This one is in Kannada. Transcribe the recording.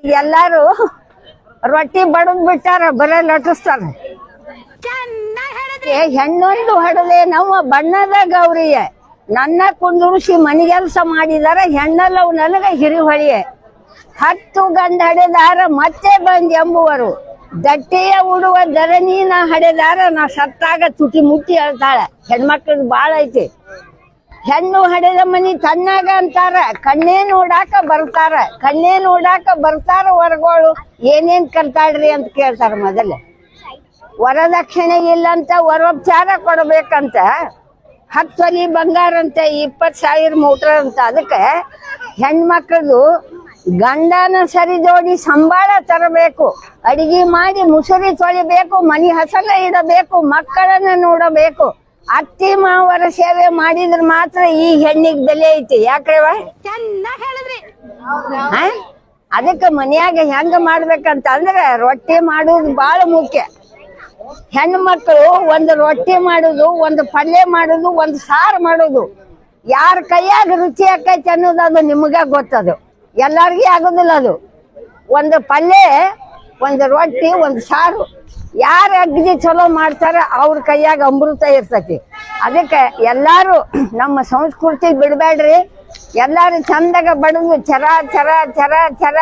ಎಲ್ಲಾರು ರೊಟ್ಟಿ ಬಡದ್ ಬಿಟ್ಟಾರ, ಬರ ಲಟಿಸ್ತಾರ. ಹೆಣ್ಣೊಂದು ಹಡದೆ ನಮ್ಮ ಬಣ್ಣದ ಗೌರಿಯ ನನ್ನ ಕುಂದುರ್ಸಿ ಮನಿಗೆಲ್ಸ ಮಾಡಿದಾರ, ಹೆಣ್ಣಲ್ಲವು ನನಗ ಹಿರಿಹೊಳಿಯ 10 ಗಂಡ ಹಡೆದಾರ ಮತ್ತೆ ಬಂದ್ ಎಂಬುವರು, ದಟ್ಟಿಯ ಉಡುವ ಧರಣಿನ ಹಡೆದಾರ ನಾ ಸತ್ತಾಗ ತುಟಿ ಮುಟ್ಟಿ ಹೇಳ್ತಾಳೆ. ಹೆಣ್ಮಕ್ಳದ್ ಬಾಳ ಐತಿ. ಹೆಣ್ಣು ಹಡೆದ ಮನಿ ತನ್ನಾಗ ಅಂತಾರ, ಕಣ್ಣೇ ನೋಡಾಕ ಬರ್ತಾರ, ಕಣ್ಣೇ ನೋಡಾಕ ಬರ್ತಾರ ಹೊರಗೋಳು ಏನೇನ್ ಕಲ್ತಾಳ್ರಿ ಅಂತ ಕೇಳ್ತಾರ. ಮೊದಲ ವರದಕ್ಷಿಣೆ ಇಲ್ಲಂತ ವರೋಪಚಾರ ಕೊಡ್ಬೇಕಂತ, 10 ತೊಲಿ ಬಂಗಾರ ಅಂತ 20,000 ಮೋಟ್ರ ಅಂತ. ಅದಕ್ಕೆ ಹೆಣ್ಮಕ್ಳದು ಗಂಡನ ಸರಿ ಜೋಡಿ ಸಂಬಾಳ ತರಬೇಕು, ಅಡಿಗೆ ಮಾಡಿ ಮುಸುರಿ ತೊಳಿಬೇಕು, ಮನಿ ಹಸನ ಇಡಬೇಕು, ಮಕ್ಕಳನ್ನ ನೋಡಬೇಕು. ಅತ್ತಿ ಮಾವರ ಸೇವೆ ಮಾಡಿದ್ರ ಮಾತ್ರ ಈ ಹೆಣ್ಣಿಗೆ ಬೆಲೆ ಐತಿ. ಯಾಕ್ರವ ಚೆನ್ನಾಗ್ ಹೇಳಿದ್ರಿ. ಅದಕ್ಕೆ ಮನ್ಯಾಗ ಹೆಂಗ ಮಾಡ್ಬೇಕಂತ ಅಂದ್ರೆ ರೊಟ್ಟಿ ಮಾಡುದು ಬಾಳ ಮುಖ್ಯ. ಹೆಣ್ಣು ಮಕ್ಕಳು ಒಂದು ರೊಟ್ಟಿ ಮಾಡುದು, ಒಂದು ಪಲ್ಯ ಮಾಡುದು, ಒಂದು ಸಾರು ಮಾಡುದು, ಯಾರ ಕೈಯಾಗ ರುಚಿ ಆಕೈತಿ ಅನ್ನೋದು ಅದು ನಿಮಗ ಗೊತ್ತದು, ಎಲ್ಲಾರ್ಗಿ ಆಗುದಿಲ್ಲ ಅದು. ಒಂದು ಪಲ್ಯ, ಒಂದು ರೊಟ್ಟಿ, ಒಂದು ಸಾರು ಯಾರ ಅಗ್ದಿ ಚಲೋ ಮಾಡ್ತಾರ ಅವ್ರ ಕೈಯಾಗ ಅಮೃತ ಇರ್ತತಿ. ಅದಕ್ಕೆ ಎಲ್ಲಾರು ನಮ್ಮ ಸಂಸ್ಕೃತಿ ಬಿಡ್ಬೇಡ್ರಿ. ಎಲ್ಲಾರು ಚಂದಾಗ ಬಡದು ಚರ ಚರ ಚರ ಚರ